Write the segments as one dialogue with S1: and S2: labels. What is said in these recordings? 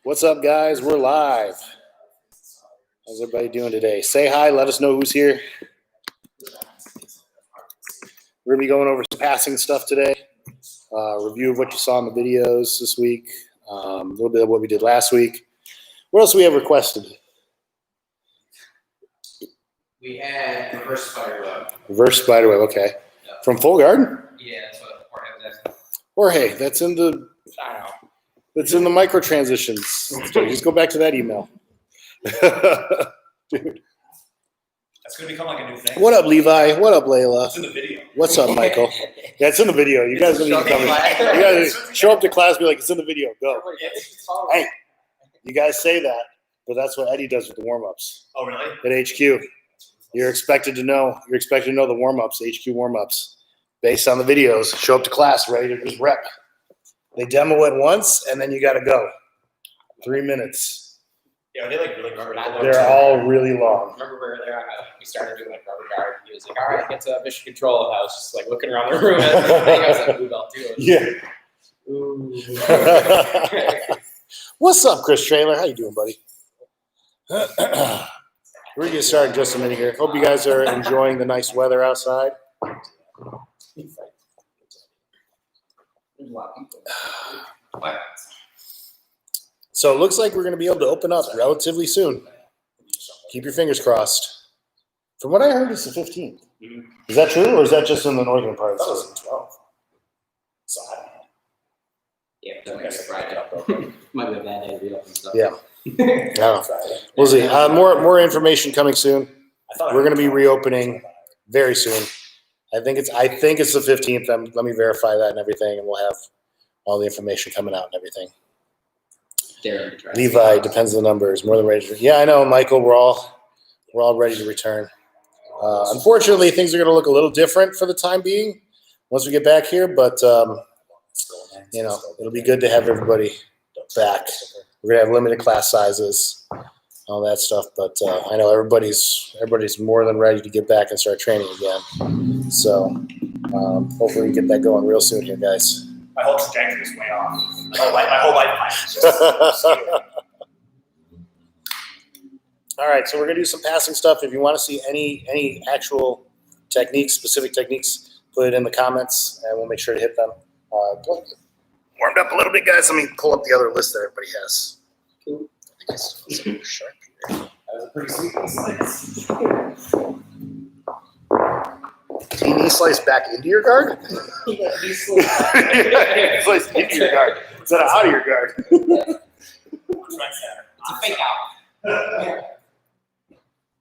S1: What's up, guys? We're live. How's everybody doing today? Say hi. Let us know who's here. We're going to be going over some passing stuff today. Review of what you saw in the videos this week. A little bit of what we did last week. What else do we have requested?
S2: We had reverse spiderweb.
S1: Reverse spiderweb, okay.
S2: Yeah.
S1: From Full Garden?
S2: Yeah, that's what Jorge was asking.
S1: Jorge, that's in the...
S2: I don't know.
S1: It's in the micro transitions. Just go back to that email. Dude.
S3: That's going to become like a new thing.
S1: What up, Levi? What up, Layla?
S3: It's in the video.
S1: What's up, Michael? Yeah, it's in the video. You guys don't need to come in. You guys show up to class and be like, it's in the video. Go. Hey, you guys say that, but that's what Eddie does with the warm-ups.
S3: Oh, really?
S1: At HQ. You're expected to know the warm-ups, HQ warm-ups, based on the videos. Show up to class ready to just rep. They demo it once, and then you got to go. 3 minutes.
S3: Yeah, are they like really rubber?
S1: They're all really long.
S2: Remember we were there on we started doing like rubber guard. He was like, all right, get to mission control. And I was just like looking around the room. I think I was like, blue belt too.
S1: Yeah.
S2: Ooh.
S1: What's up, Chris Trailer? How you doing, buddy? We're going to get started in just a minute here. Hope you guys are enjoying the nice weather outside. So it looks like we're going to be able to open up relatively soon. Keep your fingers crossed. From what I heard, it's the 15th.
S3: Mm-hmm.
S1: Is that true, or is that just in the northern part of the state?
S3: 12. So I don't know.
S2: Yeah, don't get Friday. Might be a bad day to reopen stuff.
S1: Yeah. No. We'll see. More information coming soon. We're going to be reopening very soon. I think it's the 15th. Let me verify that and everything, and we'll have all the information coming out and everything. Levi, depends on the numbers. More than ready to. Yeah, I know, Michael. We're all ready to return. Unfortunately, things are going to look a little different for the time being once we get back here, but it'll be good to have everybody back. We're going to have limited class sizes, all that stuff, but I know everybody's more than ready to get back and start training again. So hopefully we get that going real soon here, guys.
S3: My whole trajectory is way off. My whole life is just
S1: All right, so we're going to do some passing stuff. If you want to see any actual techniques, specific techniques, put it in the comments, and we'll make sure to hit them. Warmed up a little bit, guys. Let me pull up the other list that everybody has.
S2: Cool.
S1: I think it's sharp here.
S2: That was a pretty sweet slice.
S1: Knee slice back into your guard? Slice into your guard instead of out of your guard.
S2: It's a fake out.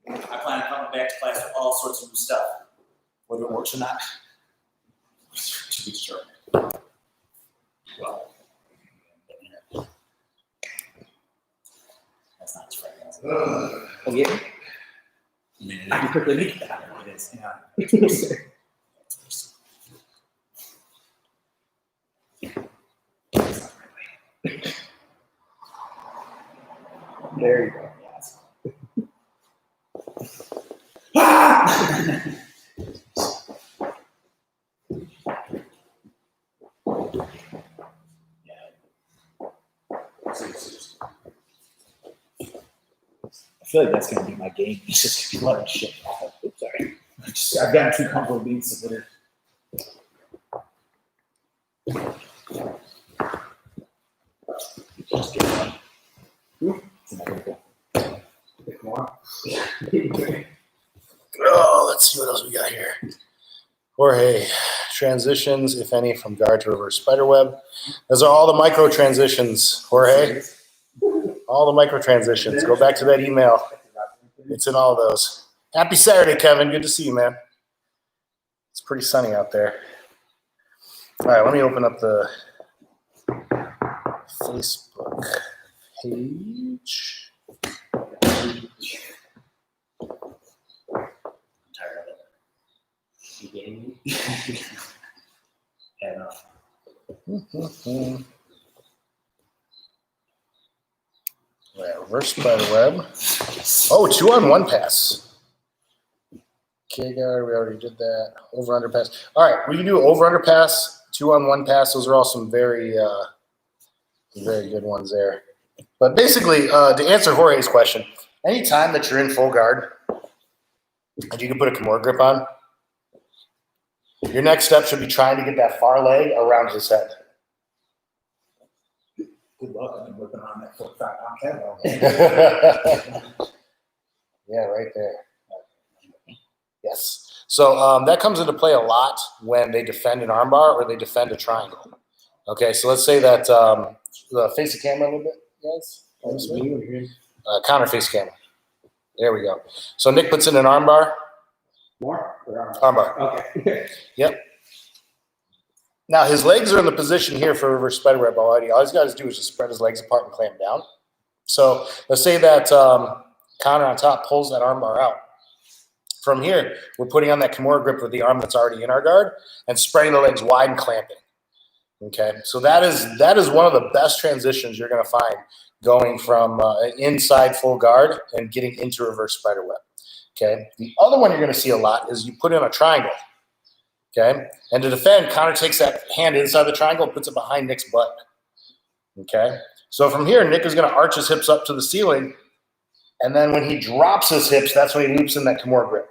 S3: I plan on coming back to class with all sorts of new stuff, whether it works or not. To be sure. Well, that's not as fragrant.
S2: Oh, yeah.
S3: I can quickly make that. It is. Yeah.
S2: There you go.
S3: Yes. I feel like that's going to be my game. It's just going to be letting shit happen. Oops, sorry. I've gotten too comfortable being submitted. Just get one.
S1: Oh, let's see what else we got here. Jorge, transitions, if any, from guard to reverse spiderweb. Those are all the micro transitions, Jorge. All the micro transitions. Go back to that email. It's in all of those. Happy Saturday, Kevin. Good to see you, man. It's pretty sunny out there. All right, let me open up the Facebook page.
S2: You getting me?
S3: Yeah, no.
S1: Right, reverse spiderweb. Oh, 2-on-1 pass. Okay, guard, we already did that. Over under pass. All right, we can do over under pass, 2-on-1 pass. Those are all some very good ones there. But basically, to answer Jorge's question, anytime that you're in full guard and you can put a Kimura grip on, your next step should be trying to get that far leg around his head.
S3: Good luck. I've been working on that 45-pound kettlebell.
S1: Yeah, right there. Yes. So that comes into play a lot when they defend an armbar or they defend a triangle. Okay, so let's say that face the camera a little bit, guys. Counter face camera. There we go. So Nick puts in an armbar.
S2: More? Or
S1: Armbar.
S2: Okay.
S1: Yep. Now his legs are in the position here for reverse spiderweb already. All he's got to do is just spread his legs apart and clamp down. So let's say that Connor on top pulls that armbar out. From here, we're putting on that Kimura grip with the arm that's already in our guard and spreading the legs wide and clamping. Okay, so that is one of the best transitions you're going to find going from inside full guard and getting into reverse spiderweb. Okay, the other one you're going to see a lot is you put in a triangle. Okay, and to defend, Connor takes that hand inside the triangle, puts it behind Nick's butt. Okay, so from here, Nick is going to arch his hips up to the ceiling, and then when he drops his hips, that's when he loops in that Kimura grip.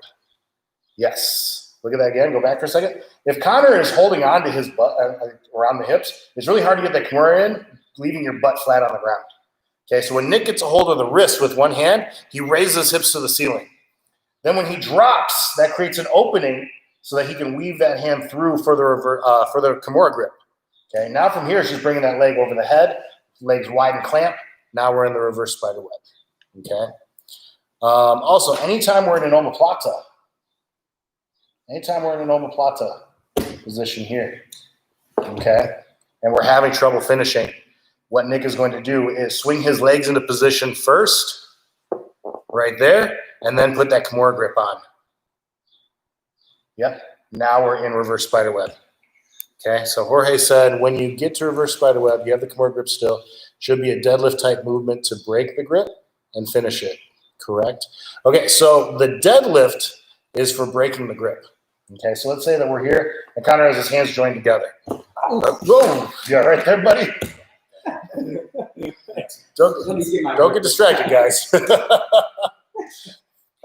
S1: Yes, look at that again. Go back for a second. If Connor is holding on to his butt around the hips, it's really hard to get that Kimura in, leaving your butt flat on the ground. Okay, so when Nick gets a hold of the wrist with one hand, he raises his hips to the ceiling. Then when he drops, that creates an opening so that he can weave that hand through for the Kimura grip. Okay, now from here, she's bringing that leg over the head, legs wide and clamp. Now we're in the reverse spider web. Okay. Also, anytime we're in an omoplata, position here, okay, and we're having trouble finishing, what Nick is going to do is swing his legs into position first, right there, and then put that Kimura grip on. Yep, now we're in reverse spider web. Okay, so Jorge said when you get to reverse spider web, you have the Kimura grip still. Should be a deadlift type movement to break the grip and finish it. Correct? Okay, so the deadlift is for breaking the grip. Okay, so let's say that we're here and Connor has his hands joined together. Whoa, you all right there, buddy? Don't get distracted, guys.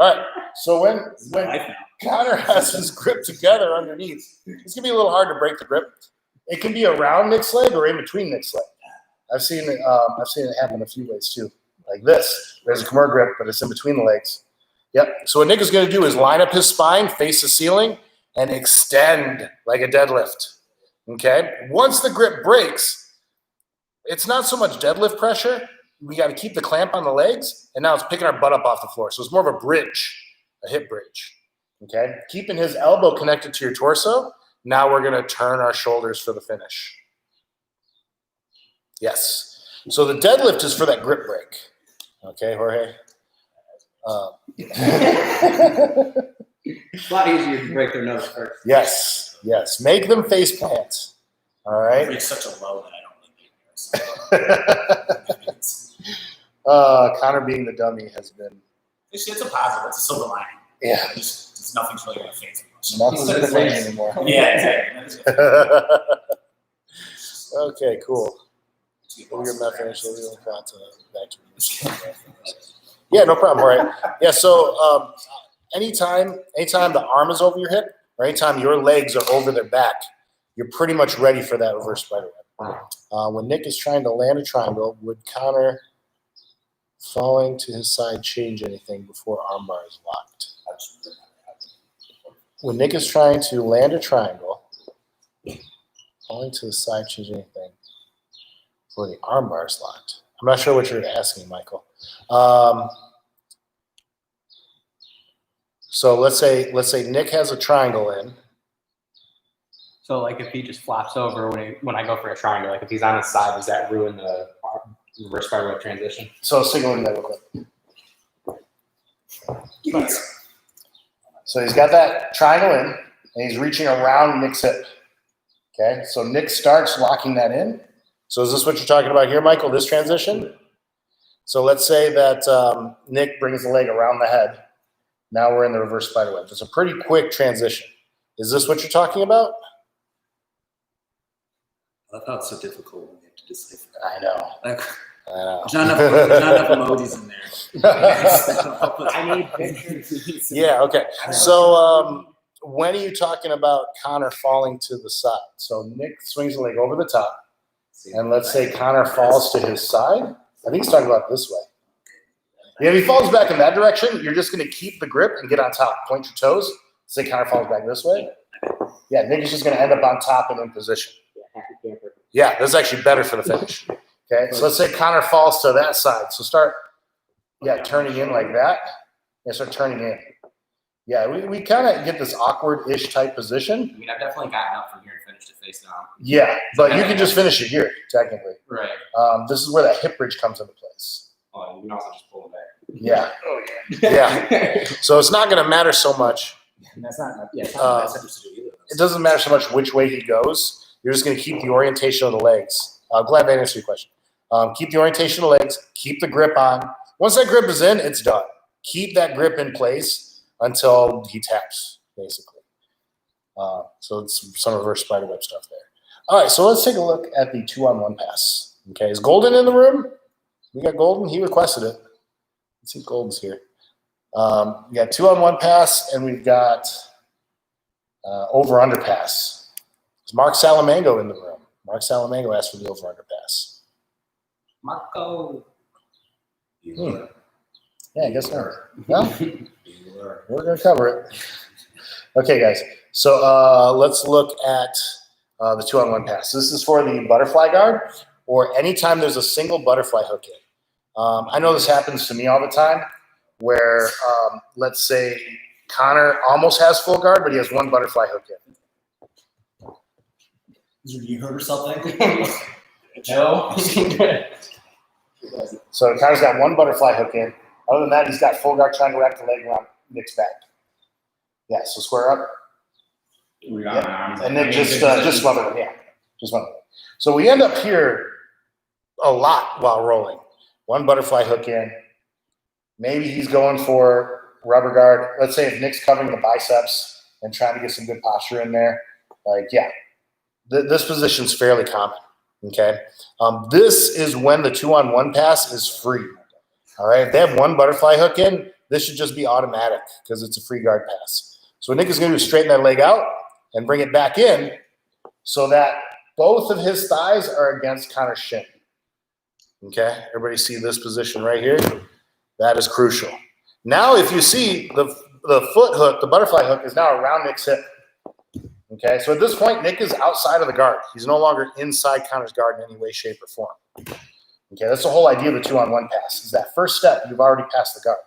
S1: All right, so when Connor has his grip together underneath, it's gonna be a little hard to break the grip. It can be around Nick's leg or in between Nick's leg. I've seen it happen a few ways too, like this. There's a Kimura grip, but it's in between the legs. Yep. So what Nick is gonna do is line up his spine, face the ceiling, and extend like a deadlift. Okay. Once the grip breaks, it's not so much deadlift pressure. We got to keep the clamp on the legs, and now it's picking our butt up off the floor. So it's more of a bridge, a hip bridge. Okay, keeping his elbow connected to your torso. Now we're going to turn our shoulders for the finish. Yes. So the deadlift is for that grip break. Okay, Jorge.
S2: It's a lot easier to break their nose first.
S1: Yes, yes. Make them face plants. All right.
S3: It's such a low that I don't really make it.
S1: Connor being the dummy has been.
S3: It's a positive. It's a silver lining.
S1: Yeah.
S3: It's nothing's really going to phase me.
S1: Nothing's going to phase anymore.
S3: Yeah, exactly.
S1: Okay, cool. We'll get my finish. Back to this. Yeah, no problem. All right. Yeah, so anytime the arm is over your hip or anytime your legs are over their back, you're pretty much ready for that reverse spider web. When Nick is trying to land a triangle, would Connor falling to his side change anything before armbar is locked? When Nick is trying to land a triangle, falling to his side change anything before the armbar is locked? I'm not sure what you're asking, Michael. So let's say Nick has a triangle in.
S2: So like if he just flops over when I go for a triangle, like if he's on his side, does that ruin the reverse spider web transition?
S1: So signal him that real quick. So he's got that triangle in, and he's reaching around Nick's hip. Okay, so Nick starts locking that in. So is this what you're talking about here, Michael, this transition? So let's say that Nick brings the leg around the head. Now we're in the reverse spider web. It's a pretty quick transition. Is this what you're talking about?
S3: I love how it's so difficult when you have to decipher.
S1: I know.
S3: Like,
S1: I know.
S3: there's not enough emojis in there.
S2: I need pictures.
S1: Yeah, okay. So when are you talking about Connor falling to the side? So Nick swings the leg over the top, and let's say Connor falls to his side. I think he's talking about this way. Yeah, if he falls back in that direction, you're just going to keep the grip and get on top. Point your toes. Say Connor falls back this way. Yeah, Nick is just going to end up on top and in position. Yeah, this is actually better for the finish. Okay, so let's say Connor falls to that side. So start, turning in like that. Yeah, start turning in. Yeah, we kind of get this awkward-ish type position.
S2: I mean, I've definitely gotten up from here and finished it face down.
S1: Yeah, but you can just finish it here, technically.
S2: Right.
S1: This is where that hip bridge comes into place.
S2: Oh, you can also just pull it back.
S1: Yeah.
S2: Oh,
S1: Yeah. So it's not going to matter so much.
S3: And that's not, it's not the best interest to do either.
S1: It doesn't matter so much which way he goes. You're just going to keep the orientation of the legs. Glad I answered your question. Keep the orientation of the legs. Keep the grip on. Once that grip is in, it's done. Keep that grip in place until he taps, basically. So it's some reverse spiderweb stuff there. All right, so let's take a look at the 2-on-1 pass. Okay, is Golden in the room? We got Golden. He requested it. Let's see if Golden's here. We got 2-on-1 pass, and we've got over-under pass. Is Mark Salamango in the room? Mark Salamango asked for the over-under pass.
S2: Marco.
S1: Yeah, I guess not. Well, we're going to cover it. Okay, guys. So let's look at the 2-on-1 pass. This is for the butterfly guard or anytime there's a single butterfly hook in. I know this happens to me all the time where, let's say, Connor almost has full guard, but he has one butterfly hook in.
S3: You hurt or something?
S2: No.
S1: So Connor's got one butterfly hook in. Other than that, he's got full guard trying to wrap the leg around Nick's back. Yeah, so square up. And then just smother him. Yeah, just smother him. So we end up here a lot while rolling. One butterfly hook in. Maybe he's going for rubber guard. Let's say if Nick's covering the biceps and trying to get some good posture in there. This position's fairly common. Okay. This is when the 2-on-1 pass is free. All right. If they have one butterfly hook in, this should just be automatic because it's a free guard pass. So what Nick is going to do is straighten that leg out and bring it back in so that both of his thighs are against Connor's shin. Okay. Everybody see this position right here? That is crucial. Now, if you see the foot hook, the butterfly hook is now around Nick's hip. Okay, so at this point, Nick is outside of the guard. He's no longer inside Connor's guard in any way, shape, or form. Okay, that's the whole idea of the 2-on-1 pass. Is that first step, you've already passed the guard.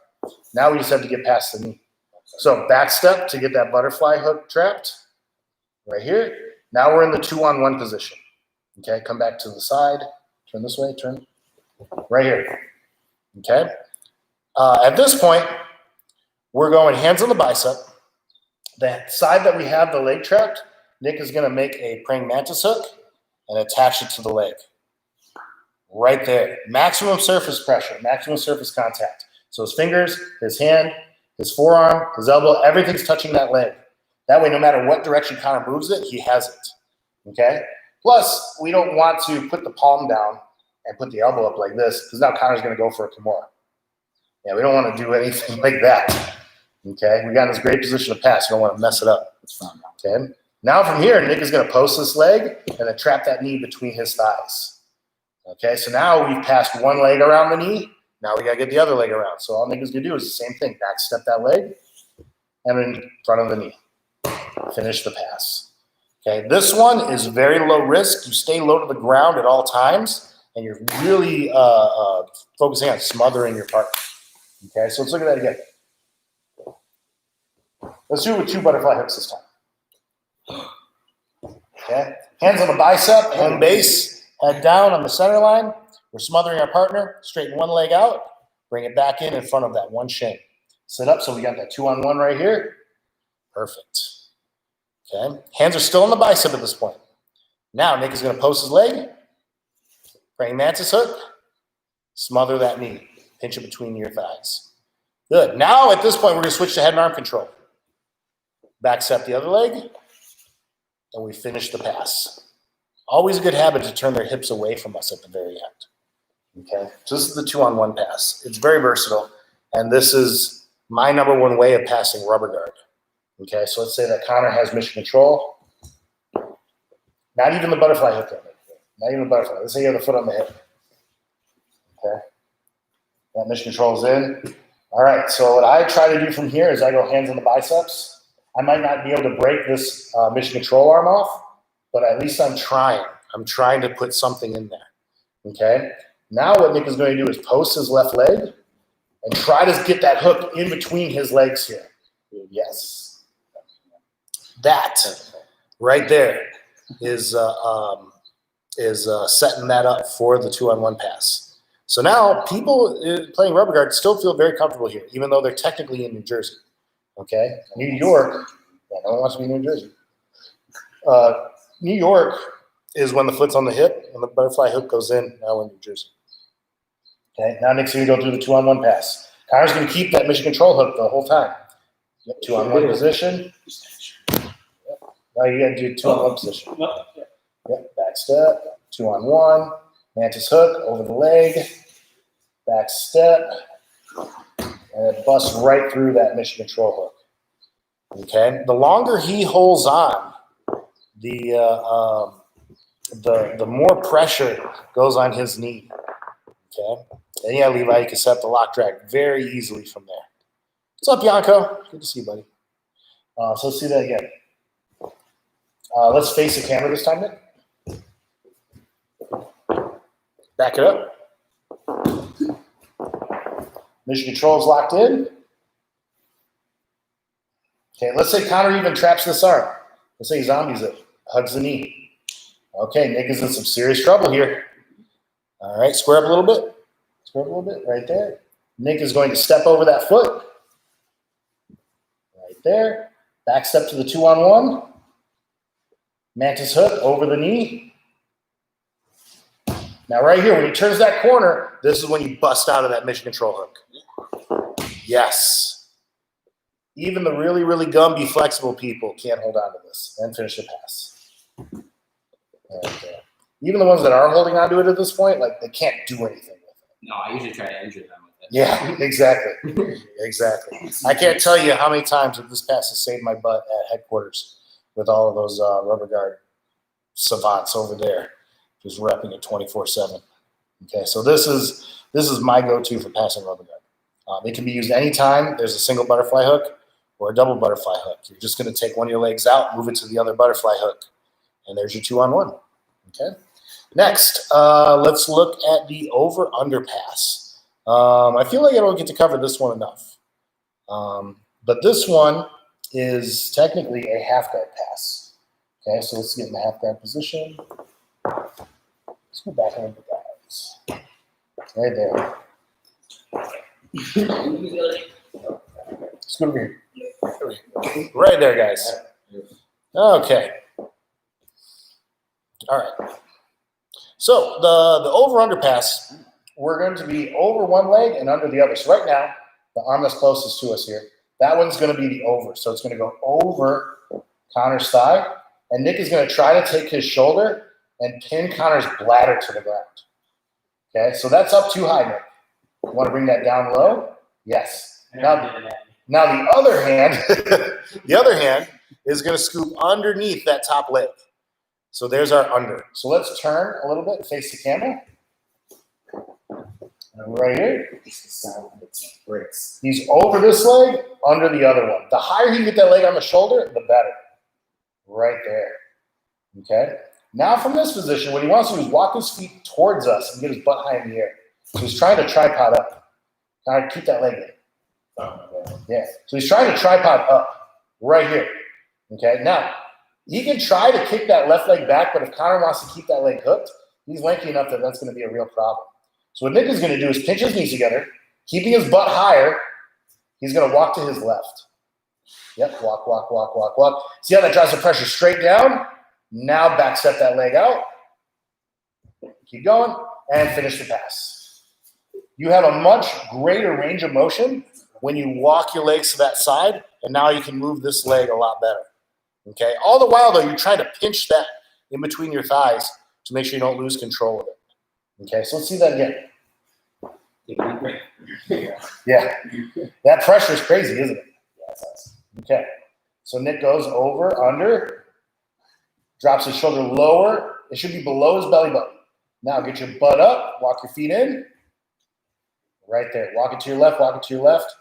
S1: Now we just have to get past the knee. So back step to get that butterfly hook trapped right here. Now we're in the 2-on-1 position. Okay, come back to the side. Turn this way, turn. Right here. Okay. At this point, we're going hands on the bicep. That side that we have the leg trapped, Nick is going to make a praying mantis hook and attach it to the leg. Right there. Maximum surface pressure, maximum surface contact. So his fingers, his hand, his forearm, his elbow, everything's touching that leg. That way, no matter what direction Connor moves it, he has it. Okay? Plus, we don't want to put the palm down and put the elbow up like this because now Connor's going to go for a Kimura. Yeah, we don't want to do anything like that. Okay, we got in this great position to pass. You don't want to mess it up. Okay, now from here, Nick is going to post this leg and then trap that knee between his thighs. Okay, so now we've passed one leg around the knee. Now we got to get the other leg around. So all Nick is going to do is the same thing. Back step that leg and in front of the knee. Finish the pass. Okay, this one is very low risk. You stay low to the ground at all times, and you're really focusing on smothering your partner. Okay, so let's look at that again. Let's do it with 2 butterfly hooks this time. Okay, hands on the bicep, home base, head down on the center line. We're smothering our partner. Straighten one leg out. Bring it back in front of that one shin. Sit up so we got that 2-on-1 right here. Perfect. Okay, hands are still on the bicep at this point. Now Nick is going to post his leg. Praying mantis hook. Smother that knee. Pinch it between your thighs. Good. Now at this point, we're going to switch to head and arm control. Back step the other leg, and we finish the pass. Always a good habit to turn their hips away from us at the very end. Okay, so this is the 2-on-1 pass. It's very versatile, and this is my number one way of passing rubber guard. Okay, so let's say that Connor has mission control. Not even the butterfly hook. Not even the butterfly. Let's say you have the foot on the hip. Okay, that mission control is in. All right, so what I try to do from here is I go hands on the biceps. I might not be able to break this mission control arm off, but at least I'm trying. I'm trying to put something in there. Okay, now what Nick is going to do is post his left leg and try to get that hook in between his legs here. Yes. That right there is setting that up for the 2-on-1 pass. So now people playing rubber guard still feel very comfortable here, even though they're technically in New Jersey. Okay, New York, no one wants to be in New Jersey. New York is when the foot's on the hip and the butterfly hook goes in. Now we're in New Jersey. Okay, now Nick's going to go through the 2-on-1 pass. Connor's going to keep that mission control hook the whole time. Yep, 2-on-1 position. Yep. Now you got to do 2-on-1 position. Yep, back step, 2-on-1, mantis hook over the leg, back step, and it busts right through that mission control hook. Okay, the longer he holds on, the more pressure goes on his knee. Okay, and yeah, Levi, you can set up the lock drag very easily from there. What's up, Yanko? Good to see you, buddy. So let's do that again. Let's face the camera this time, Nick. Back it up. Mission control is locked in. Okay, let's say Connor even traps this arm. Let's say he zombies it, hugs the knee. Okay, Nick is in some serious trouble here. All right, square up a little bit. Square up a little bit, right there. Nick is going to step over that foot. Right there. Back step to the 2-on-1. Mantis hook over the knee. Now right here, when he turns that corner, this is when you bust out of that mission control hook. Yes. Even the really, really Gumby flexible people can't hold on to this and finish the pass. And, even the ones that are holding on to it at this point, like they can't do anything with it.
S2: No, I usually try to injure them with it.
S1: Yeah, exactly. Exactly. I can't tell you how many times that this pass has saved my butt at headquarters with all of those rubber guard savants over there, just repping it 24/7. Okay, so this is my go-to for passing rubber guard. It can be used anytime there's a single butterfly hook or a double butterfly hook. You're just going to take one of your legs out, move it to the other butterfly hook, and there's your 2-on-1. Okay. Next, let's look at the over-under pass. I feel like I don't get to cover this one enough. But this one is technically a half guard pass. Okay, so let's get in the half guard position. Let's go back over the guys. Right there. Let's go over here. Right there, guys. Okay. All right. So the over-under pass, we're going to be over one leg and under the other. So right now, the arm that's closest to us here, that one's going to be the over. So it's going to go over Connor's thigh. And Nick is going to try to take his shoulder and pin Connor's bladder to the ground. Okay, so that's up too high, Nick. You want to bring that down low? Yes. Now the other hand, is going to scoop underneath that top leg. So there's our under. So let's turn a little bit, face the camera. And right here. He's over this leg, under the other one. The higher he can get that leg on the shoulder, the better. Right there. Okay? Now from this position, what he wants to do is walk his feet towards us and get his butt high in the air. So he's trying to tripod up. Now keep that leg in. Yeah. So he's trying to tripod up right here. Okay? Now, he can try to kick that left leg back, but if Connor wants to keep that leg hooked, he's lanky enough that that's going to be a real problem. So what Nick is going to do is pinch his knees together, keeping his butt higher. He's going to walk to his left. Yep, walk, walk, walk, walk, walk. See how that drives the pressure straight down? Now back step that leg out. Keep going, and finish the pass. You have a much greater range of motion when you walk your legs to that side, and now you can move this leg a lot better. Okay. All the while, though, you're trying to pinch that in between your thighs to make sure you don't lose control of it. Okay, so let's see that again. Yeah, that pressure is crazy, isn't it? Okay, so Nick goes over, under, drops his shoulder lower. It should be below his belly button. Now get your butt up, walk your feet in. Right there. Walk it to your left, walk it to your left.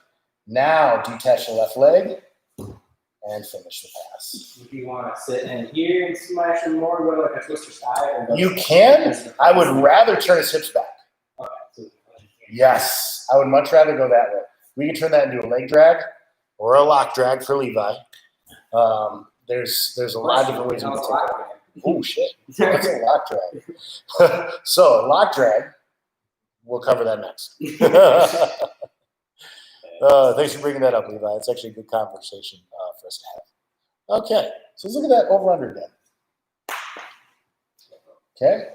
S1: Now detach the left leg and finish the pass.
S2: If you want to sit in here and smash him more, go like a twister side. Or
S1: You can. I would rather turn his hips back.
S2: Okay. So
S1: Yes, I would much rather go that way. We can turn that into a leg drag or a lock drag for Levi. There's a lot of different ways we can take it. Oh, shit. That's a lock drag. So, a lock drag, we'll cover that next. Thanks for bringing that up, Levi. It's actually a good conversation for us to have. Okay, so let's look at that over-under again. Okay.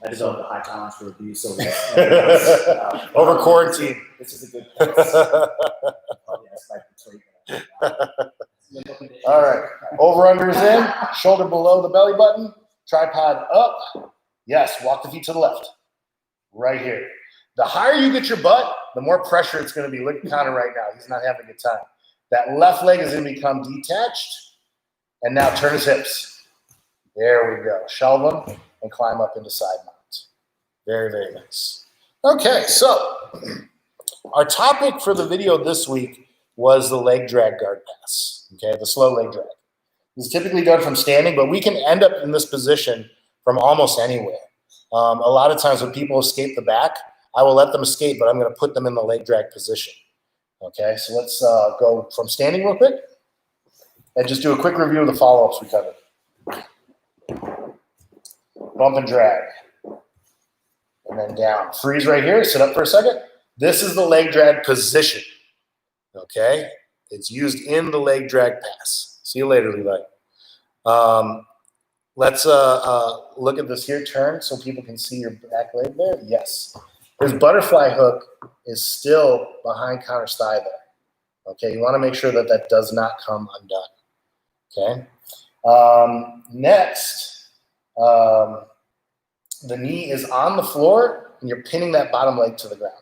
S3: I developed a high tolerance for abuse over
S1: Over quarantine.
S3: This is a good place.
S1: All right. Over-under is in. Shoulder below the belly button. Tripod up. Yes, walk the feet to the left. Right here. The higher you get your butt, the more pressure it's going to be. Look at Connor right now. He's not having a good time. That left leg is going to become detached. And now turn his hips. There we go. Shelve them and climb up into side mount. Very, very nice. Okay, so our topic for the video this week was the leg drag guard pass. Okay, the slow leg drag. This is typically done from standing, but we can end up in this position from almost anywhere. A lot of times when people escape the back, I will let them escape, but I'm going to put them in the leg drag position. Okay, so let's go from standing real quick and just do a quick review of the follow-ups we covered. Bump and drag. And then down. Freeze right here. Sit up for a second. This is the leg drag position. Okay, it's used in the leg drag pass. See you later, Levi. Let's look at this here. Turn so people can see your back leg there. Yes. His butterfly hook is still behind Connor's thigh there. Okay, you want to make sure that that does not come undone. Okay. Next, the knee is on the floor and you're pinning that bottom leg to the ground.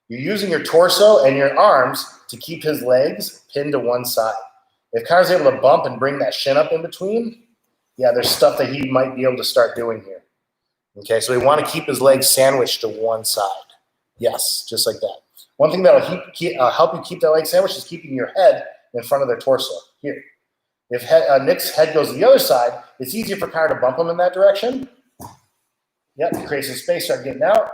S1: You're using your torso and your arms to keep his legs pinned to one side. If Connor's able to bump and bring that shin up in between, yeah, there's stuff that he might be able to start doing here. Okay, so we want to keep his legs sandwiched to one side. Yes, just like that. One thing that will help you keep that leg sandwiched is keeping your head in front of their torso. Here. If Nick's head goes to the other side, it's easier for Connor to bump him in that direction. Yep, create some space, start getting out.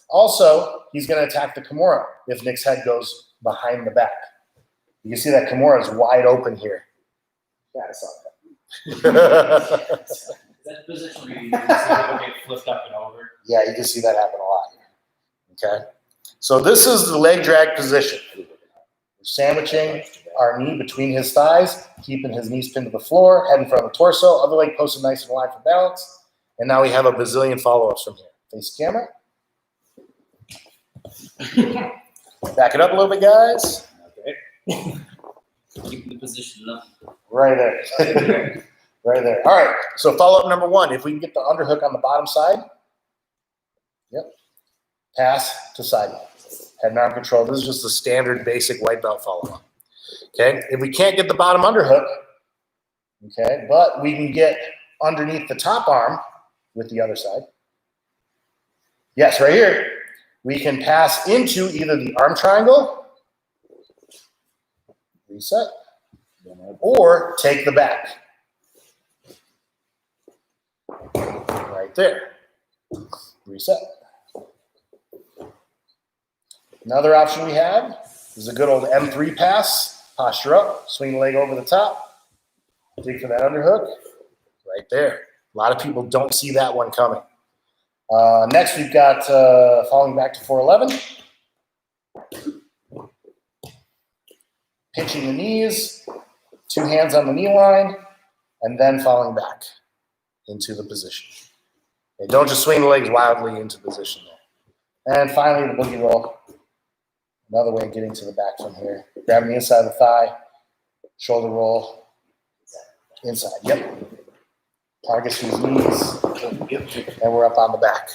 S1: Also, he's going to attack the Kimura if Nick's head goes behind the back. You can see that Kimura is wide open here. Yeah, I saw that.
S2: is that the position where you see people get flipped up and over?
S1: Yeah, you can see that happen a lot here. Okay, so this is the leg drag position. We're sandwiching our knee between his thighs, keeping his knees pinned to the floor, head in front of the torso, other leg posted nice and wide for balance. And now we have a bazillion follow-ups from here. Face the camera. Back it up a little bit, guys.
S2: Okay. Keep the position up.
S1: Right there. Right there. All right, so follow-up number one. If we can get the underhook on the bottom side. Yep. Pass to side. Head and arm control. This is just the standard basic white belt follow-up. Okay, if we can't get the bottom underhook, okay, but we can get underneath the top arm with the other side. Yes, right here. We can pass into either the arm triangle, reset, or take the back. Right there. Reset. Another option we have is a good old M3 pass. Posture up, swing the leg over the top, dig for that underhook. Right there. A lot of people don't see that one coming. Next, we've got falling back to 411. Pinching the knees, two hands on the knee line, and then falling back into the position. Okay, don't just swing the legs wildly into position there. And finally, the boogie roll. Another way of getting to the back from here. Grabbing the inside of the thigh, shoulder roll, inside. Yep. Targets to his knees, and we're up on the back.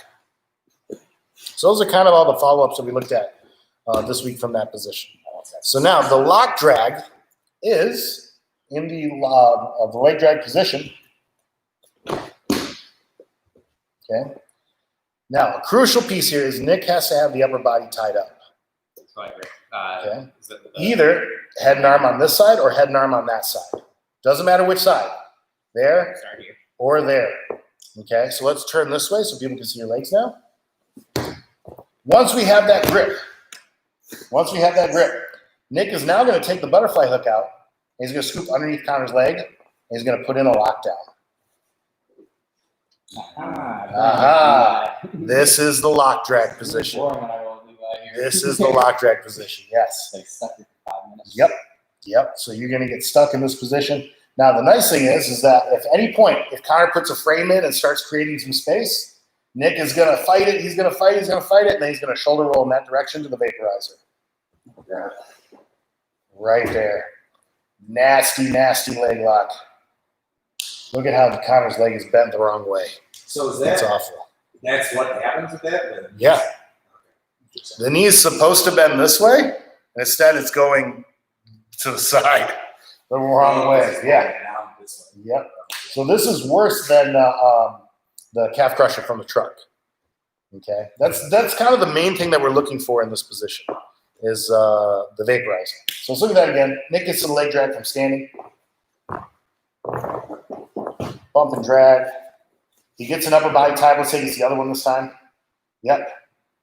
S1: So those are kind of all the follow-ups that we looked at this week from that position. So now the lock drag is in the leg drag position. Okay. Now a crucial piece here is Nick has to have the upper body tied up.
S2: So I agree.
S1: Okay.
S2: Is it
S1: Either head and arm on this side or head and arm on that side. Doesn't matter which side. There
S2: Start here.
S1: or there. Okay, so let's turn this way so people can see your legs now. Once we have that grip, Nick is now going to take the butterfly hook out. He's going to scoop underneath Connor's leg, and he's going to put in a lockdown. Aha. This is the lock drag position. This is the lock drag position, yes. Yep. So you're going to get stuck in this position. Now, the nice thing is that if at any point, if Connor puts a frame in and starts creating some space, Nick is going to fight it. He's going to fight it, and then he's going to shoulder roll in that direction to the vaporizer. Right there. Nasty, nasty leg lock. Look at how Connor's leg is bent the wrong way.
S3: So is
S1: That's
S3: that,
S1: awful.
S3: that's what happens with that?
S1: Yeah. The knee is supposed to bend this way, and instead it's going to the side. The wrong way. Yeah. Yep. So this is worse than the calf crusher from the truck. Okay. That's kind of the main thing that we're looking for in this position is the vaporizer. So let's look at that again. Nick gets some leg drag from standing. Bump and drag. He gets an upper body tie. Let's say it's the other one this time. Yep.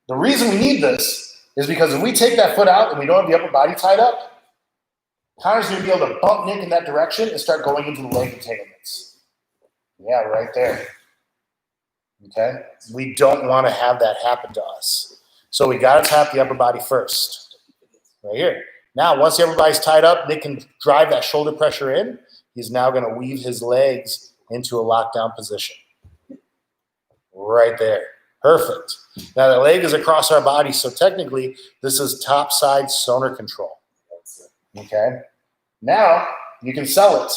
S1: The reason we need this is because if we take that foot out and we don't have the upper body tied up, Connor's going to be able to bump Nick in that direction and start going into the leg entanglements. Yeah, right there. Okay? We don't want to have that happen to us. So we got to tap the upper body first. Right here. Now, once the upper body's tied up, Nick can drive that shoulder pressure in. He's now going to weave his legs into a lockdown position. Right there. Perfect. Now, the leg is across our body, so technically, this is top side stoner control. Okay. Now you can sell it.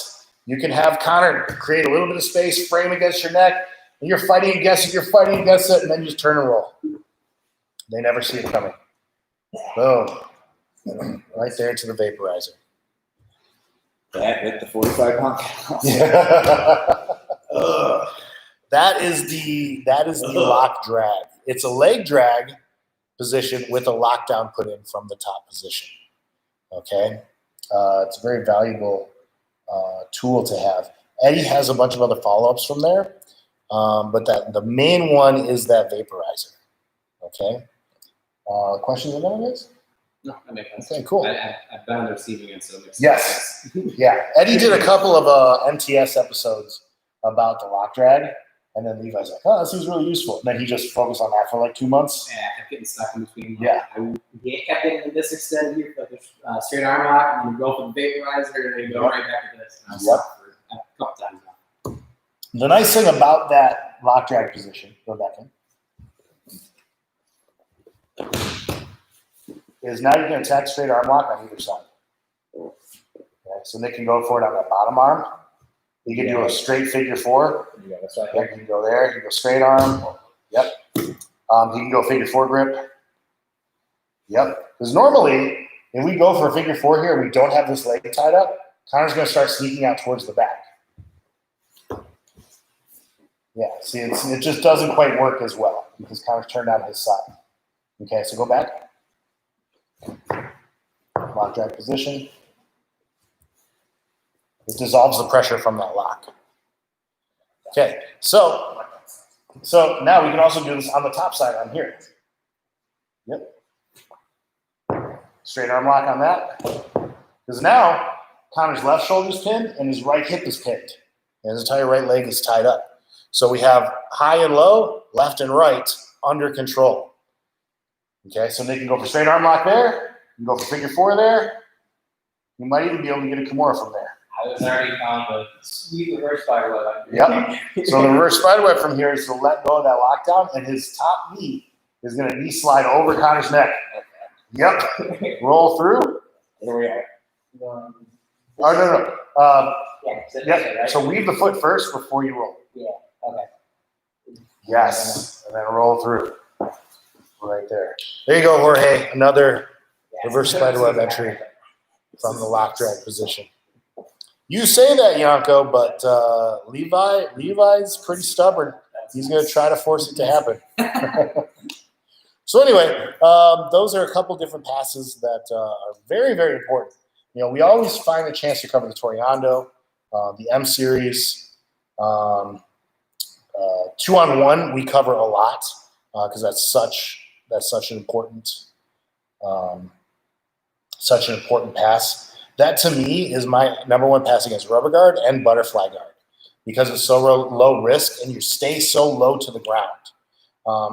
S1: You can have Connor create a little bit of space, frame against your neck, and you're fighting against it, and then you just turn and roll. They never see it coming. Boom. Right there to the vaporizer.
S3: That hit the 45-pound.
S1: That is the lock drag. It's a leg drag position with a lockdown put in from the top position. Okay. It's a very valuable tool to have. Eddie has a bunch of other follow-ups from there, but the main one is that vaporizer. Okay. Questions on that, guys?
S2: No, that makes sense.
S1: Okay, cool.
S2: I've been on the receiving end, so it makes
S1: Yes.
S2: sense.
S1: Yeah. Eddie did a couple of MTS episodes about the lock drag, and then Levi's like, oh, this seems really useful. And then he just focused on that for like 2 months.
S2: Yeah, I kept getting stuck in between.
S1: Yeah.
S2: I kept getting this extended here for like a straight arm lock, and you go for the vaporizer, and then you go right back to this. And I was stuck for a couple times now.
S1: The nice thing about that lock drag position, go back in, is now you can attack straight arm lock on either side. Okay, so Nick can go for it on that bottom arm. He can do a straight figure four.
S3: Yeah, that's right.
S1: Yep, he can go there. He can go straight arm. Yep. He can go figure four grip. Yep. Because normally, if we go for a figure four here and we don't have this leg tied up, Connor's going to start sneaking out towards the back. Yeah, see, it just doesn't quite work as well because Connor's turned out his side. Okay, so go back. Lock drag position. It dissolves the pressure from that lock. Okay, so now we can also do this on the top side on here. Yep. Straight arm lock on that. Because now Connor's left shoulder's pinned and his right hip is pinned. And his entire right leg is tied up. So we have high and low, left and right under control. Okay, so they can go for straight arm lock there. You can go for figure four there. You might even be able to get a Kimura from there.
S2: I was already on the sweet reverse spiderweb.
S1: Yep. So the reverse spiderweb from here is to let go of that lockdown, and his top knee is going to knee slide over Connor's neck. Yep. Roll through.
S2: There we are.
S1: Oh, no.
S2: Yeah,
S1: Yep. So weave the foot first before you roll.
S2: Okay.
S1: Yes, and then roll through. Right there. There you go, Jorge. Another reverse spiderweb entry from the lock drag position. You say that, Yanko, but Levi's pretty stubborn. He's going to try to force it to happen. So anyway, those are a couple different passes that are very, very important. You know, we always find a chance to cover the Toriando, the M series, 2-on-1. We cover a lot because that's such an important pass. That to me is my number one pass against rubber guard and butterfly guard because it's so low risk and you stay so low to the ground.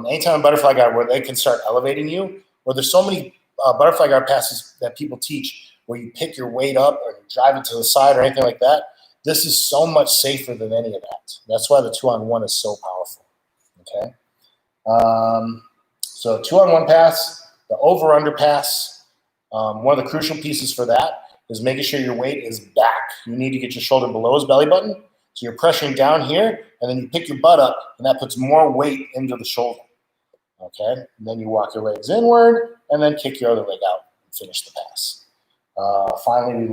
S1: Anytime butterfly guard where they can start elevating you, or there's so many butterfly guard passes that people teach where you pick your weight up or drive it to the side or anything like that. This is so much safer than any of that. That's why the 2-on-1 is so powerful. Okay. So 2-on-1 pass, the over-under pass. One of the crucial pieces for that is making sure your weight is back. You need to get your shoulder below his belly button. So you're pressuring down here, and then you pick your butt up, and that puts more weight into the shoulder. Okay? And then you walk your legs inward, and then kick your other leg out and finish the pass. Finally,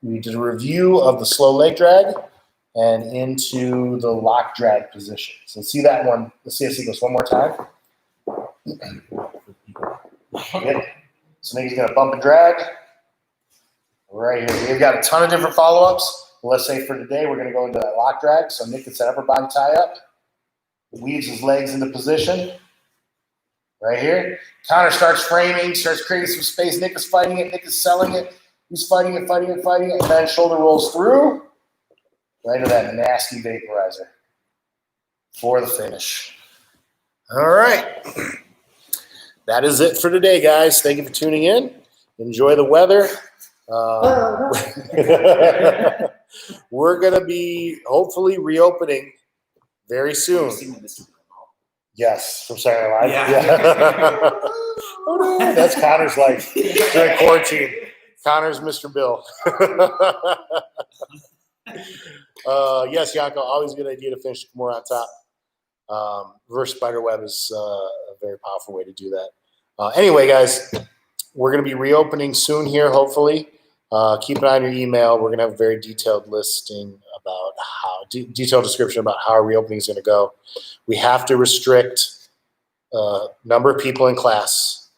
S1: we did a review of the slow leg drag and into the lock drag position. So see that one. Let's see a sequence one more time. Yep. So Nikki's going to bump and drag right here. We've got a ton of different follow-ups. Let's say for today, we're going to go into that lock drag. So Nick can set upper body tie up. Weaves his legs into position. Right here. Connor starts framing, starts creating some space. Nick is fighting it. Nick is selling it. He's fighting it. And then shoulder rolls through. Right to that nasty vaporizer for the finish. All right. That is it for today, guys. Thank you for tuning in. Enjoy the weather. We're going to be hopefully reopening very soon. Yes, from Saturday Night Live. Yeah. Oh, no, that's Connor's life during quarantine. Connor's Mr. Bill. Yes, Yanko, always a good idea to finish more on top. Reverse spiderweb is a very powerful way to do that. Anyway, guys, we're going to be reopening soon here, hopefully. Keep an eye on your email. We're going to have a very detailed listing about detailed description about how our reopening is going to go. We have to restrict number of people in class.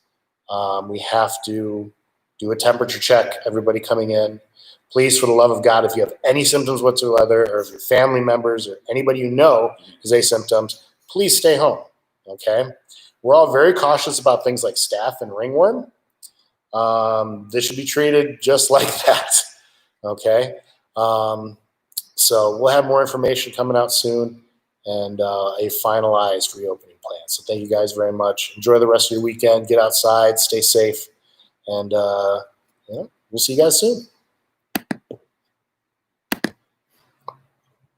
S1: We have to do a temperature check, everybody coming in. Please, for the love of God, if you have any symptoms whatsoever, or if your family members or anybody you know has any symptoms, please stay home, okay? We're all very cautious about things like staph and ringworm. This should be treated just like that, okay? So we'll have more information coming out soon and a finalized reopening plan. So thank you guys very much. Enjoy the rest of your weekend. Get outside, stay safe, and we'll see you guys soon.